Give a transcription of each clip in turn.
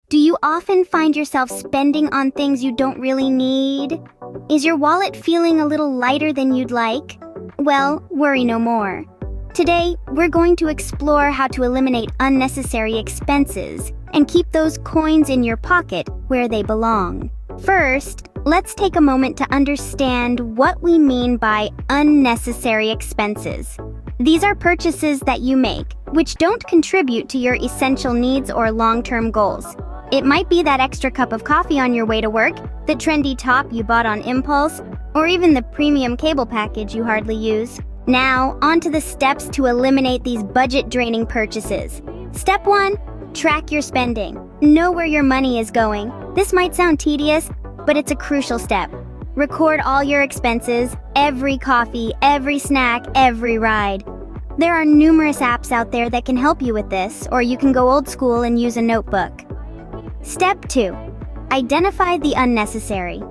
Do you often find yourself spending on things you don't really need? Is your wallet feeling a little lighter than you'd like? Well, worry no more. Today, we're going to explore how to eliminate unnecessary expenses and keep those coins in your pocket where they belong. First, let's take a moment to understand what we mean by unnecessary expenses. These are purchases that you make, which don't contribute to your essential needs or long-term goals. It might be that extra cup of coffee on your way to work, the trendy top you bought on impulse, or even the premium cable package you hardly use. Now, on to the steps to eliminate these budget-draining purchases. Step 1. Track your spending. Know where your money is going. This might sound tedious, but it's a crucial step. Record all your expenses, every coffee, every snack, every ride. There are numerous apps out there that can help you with this, or you can go old school and use a notebook. Step 2. Identify the unnecessary.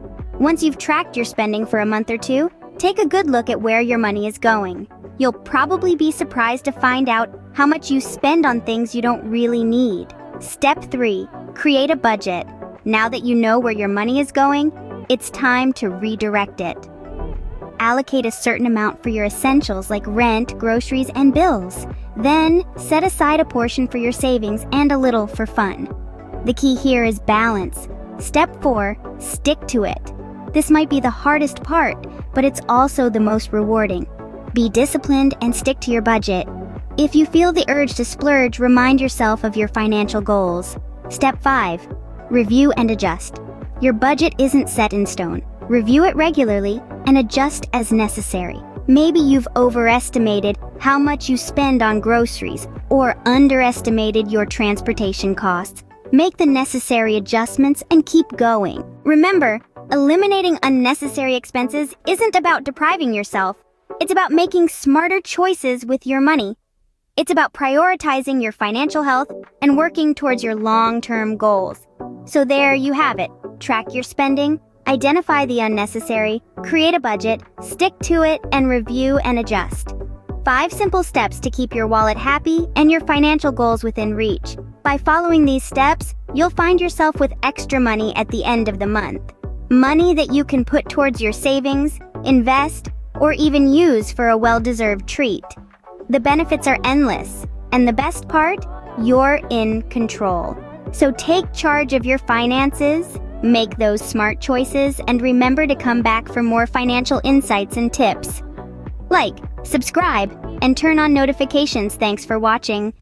Once you've tracked your spending for a month or two, take a good look at where your money is going. You'll probably be surprised to find out how much you spend on things you don't really need. Step 3. Create a budget. Now that you know where your money is going, it's time to redirect it. Allocate a certain amount for your essentials like rent, groceries, and bills. Then, set aside a portion for your savings and a little for fun. The key here is balance. Step 4. Stick to it. This might be the hardest part, but it's also the most rewarding. Be disciplined and stick to your budget. If you feel the urge to splurge, remind yourself of your financial goals. Step 5. Review and adjust. Your budget isn't set in stone. Review it regularly and adjust as necessary. Maybe you've overestimated how much you spend on groceries or underestimated your transportation costs. Make the necessary adjustments and keep going. Remember, eliminating unnecessary expenses isn't about depriving yourself. It's about making smarter choices with your money. It's about prioritizing your financial health and working towards your long-term goals. So there you have it. Track your spending, identify the unnecessary, create a budget, stick to it, and review and adjust. 5 simple steps to keep your wallet happy and your financial goals within reach. By following these steps, you'll find yourself with extra money at the end of the month. Money that you can put towards your savings, invest, or even use for a well-deserved treat. The benefits are endless, and the best part? You're in control. So take charge of your finances, make those smart choices, and remember to come back for more financial insights and tips. Like, subscribe, and turn on notifications. Thanks for watching.